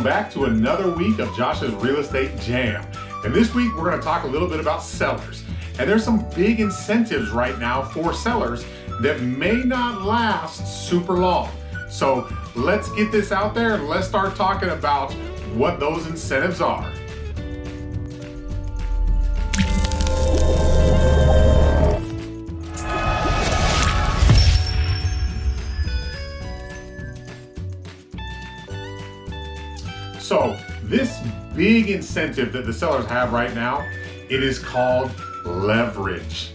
back to another week of Josh's Real Estate Jam. And this week we're going to talk a little bit about sellers. And there's some big incentives right now for sellers that may not last super long. So let's get this out there and let's start talking about what those incentives are. So this big incentive that the sellers have right now, it is called leverage.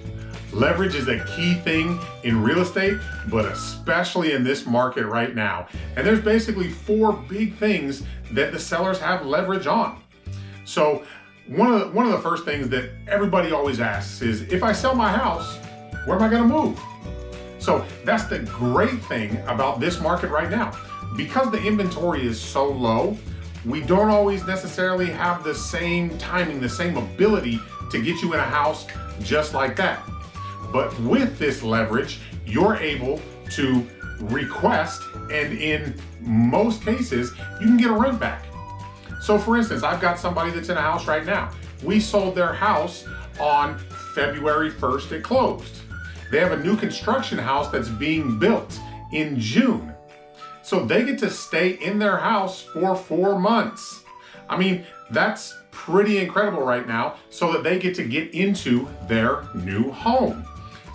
Leverage is a key thing in real estate, but especially in this market right now. And there's basically four big things that the sellers have leverage on. So one of the first things that everybody always asks is, if I sell my house, where am I gonna move? So that's the great thing about this market right now. Because the inventory is so low, we don't always necessarily have the same timing, the same ability to get you in a house just like that. But with this leverage, you're able to request, and in most cases, you can get a rent back. So for instance, I've got somebody that's in a house right now. We sold their house on February 1st, it closed. They have a new construction house that's being built in June. So they get to stay in their house for 4 months. I mean, that's pretty incredible right now, so that they get to get into their new home.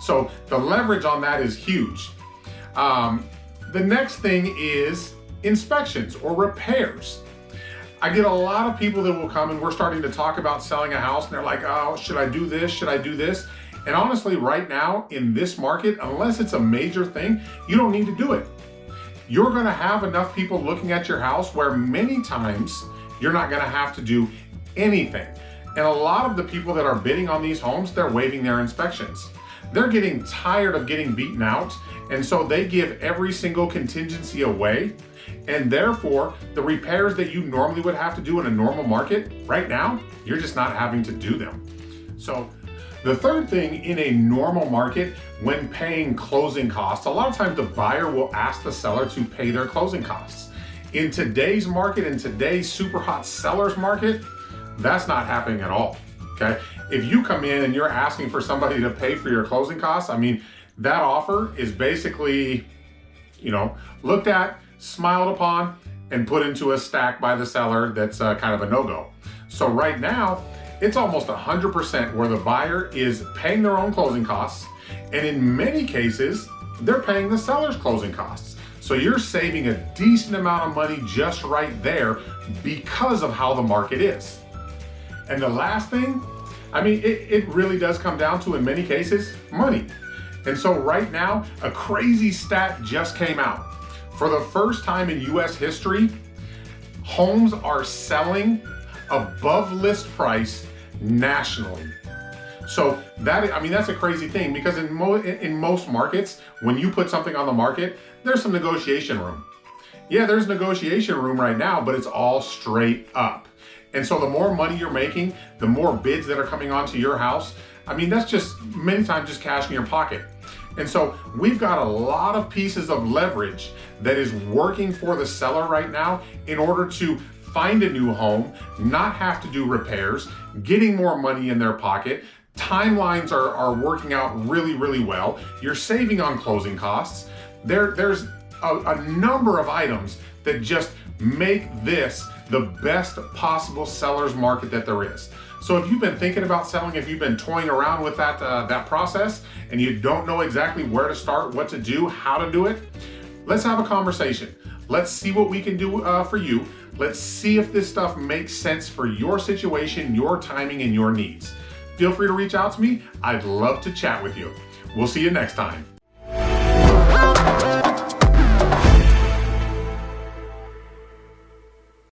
So the leverage on that is huge. The next thing is inspections or repairs. I get a lot of people that will come and we're starting to talk about selling a house and they're like, oh, should I do this? Should I do this? And honestly, right now in this market, unless it's a major thing, you don't need to do it. You're gonna have enough people looking at your house where many times you're not gonna have to do anything. And a lot of the people that are bidding on these homes, they're waiving their inspections. They're getting tired of getting beaten out, and so they give every single contingency away, and therefore the repairs that you normally would have to do in a normal market, right now, you're just not having to do them. So the third thing in a normal market, when paying closing costs, a lot of times the buyer will ask the seller to pay their closing costs. In today's market, in today's super hot sellers market, that's not happening at all, okay? If you come in and you're asking for somebody to pay for your closing costs, I mean, that offer is basically, looked at, smiled upon, and put into a stack by the seller that's kind of a no-go. So right now, it's almost 100% where the buyer is paying their own closing costs, and in many cases, they're paying the seller's closing costs. So you're saving a decent amount of money just right there because of how the market is. And the last thing, I mean, it really does come down to, in many cases, money. And so right now, a crazy stat just came out. For the first time in US history, homes are selling above list price nationally. So that's a crazy thing, because in most markets, when you put something on the market, there's some negotiation room. Yeah, there's negotiation room right now, but it's all straight up. And so the more money you're making, the more bids that are coming onto your house, I mean, that's just many times just cash in your pocket. And so we've got a lot of pieces of leverage that is working for the seller right now in order to find a new home, not have to do repairs, getting more money in their pocket. Timelines are working out really, really well. You're saving on closing costs. There's a number of items that just make this the best possible seller's market that there is. So if you've been thinking about selling, if you've been toying around with that process and you don't know exactly where to start, what to do, how to do it, let's have a conversation. Let's see what we can do for you. Let's see if this stuff makes sense for your situation, your timing, and your needs. Feel free to reach out to me. I'd love to chat with you. We'll see you next time.